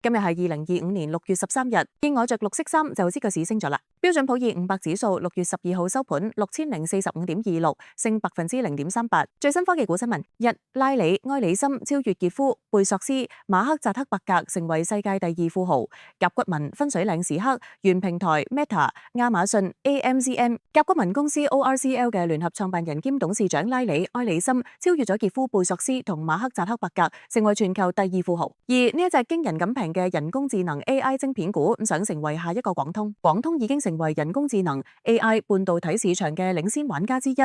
今日係2025年6月13日，見我着綠色衫就知個市升咗啦。標準普爾500指數6月12號收盤6045.26，升0.38%。最新科技股新聞：一、拉里埃里森超越傑夫貝索斯、馬克扎克伯格，成為世界第2富豪。甲骨文、分水嶺時刻、原平台 Meta、亞馬遜、AMZN、甲骨文公司 ORCL 嘅聯合創辦人兼董事長拉里埃里森超越咗傑夫貝索斯同馬克扎克伯格，成為全球第2富豪。而呢一隻驚人咁平嘅人工智能 AI 晶片股，想成為下一個廣通。廣通已經成為人工智能 AI 半導體市場嘅領先玩家之一，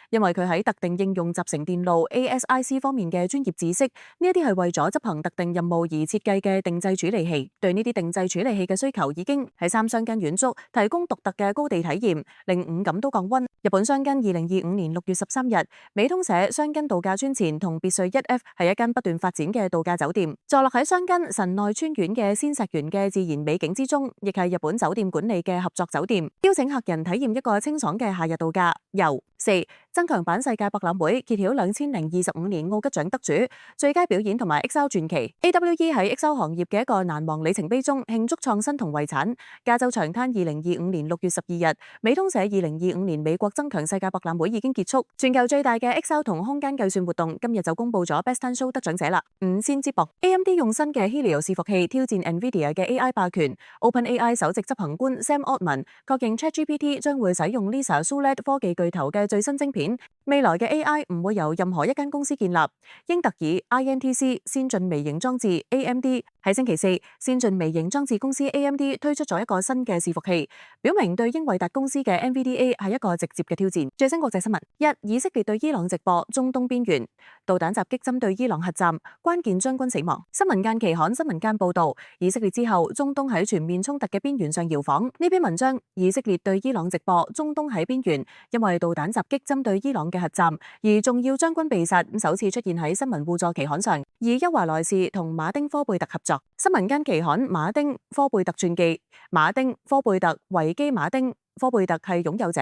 因為佢喺特定應用集成電路 ASIC 方面嘅專業知識，呢一啲係為咗執行特定任務而設計嘅定制處理器。對呢啲定制處理器嘅需求已經喺3箱根遠足提供獨特嘅高地體驗，令五感都降溫。日本箱根2025年6月13日，美通社箱根度假村前同別墅 1F 係一間不斷發展嘅度假酒店，坐落喺箱根神奈川縣嘅仙石原嘅自然美景之中，亦係日本酒店管理嘅合作酒店，邀請客人體驗一個清爽嘅夏日度假遊。4. 增強版世界博覽會揭曉2025年奧吉獎得主最佳表演同埋 XR 傳奇。AWE 喺 XR 行業嘅一個難忘里程碑中慶祝創新同遺產。加州長灘2025年6月12日，美通社2025年美國增強世界博覽會已經結束，全球最大嘅 XR 同空間計算活動今日就公布咗 Best in Show 得獎者啦。5. 先接駁 AMD 用新嘅 Helio 伺服器挑戰 NVIDIA 嘅 AI 霸權。OpenAI 首席執行官 Sam Altman 確認 ChatGPT 將會使用 Lisa Souled 科技巨頭嘅最新晶片，未來嘅 AI 唔會由任何一間公司建立。英特爾 INTC 先進微型裝置 AMD 喺星期四，先進微型裝置公司 AMD 推出咗一個新嘅伺服器，表明對英偉達公司嘅 NVDA 係一個直接嘅挑戰。最新國際新聞：一、以色列對伊朗直播中東邊緣導彈襲擊針對伊朗核站，關鍵將軍死亡。新聞間期刊新聞間報道，以色列之後，中東喺全面衝突嘅邊緣上搖晃。呢篇文章：以色列對伊朗直播中東喺邊緣，因為導彈襲擊針對伊朗嘅核站，而重要將軍被殺，首次出現喺新聞互助期刊上。而邱華萊士同馬丁科貝特合作。新聞間期刊馬丁科貝特傳記，馬丁科貝特維基馬丁科貝特係擁有者。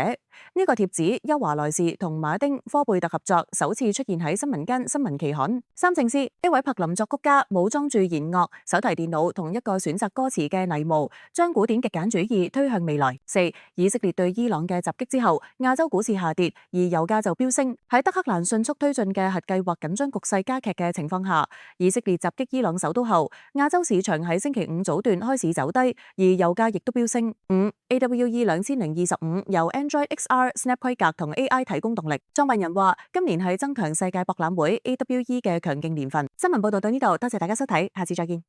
呢個貼紙邱華萊士同馬丁科貝特合作，首次出現喺新聞間新聞期刊。三正詩，一位柏林作曲家武裝住弦樂、手提電腦同一個選擇歌詞嘅泥模，將古典極簡主義推向未來。4. 以色列對伊朗嘅襲擊之後，亞洲股市下跌，而油價就飆升。喺德黑蘭迅速推進嘅核計劃緊張局勢加劇嘅情況下，以色列襲擊伊朗首都後，亞洲市場喺星期五早段開始走低，而油價亦都飆升。5. AWE 2025由 Android XR、Snap 規格同 AI 提供動力。創辦人話：今年係增強世界博覽會 AWE 嘅強勁年份。新聞報道到呢度，多謝大家收睇，下次再見。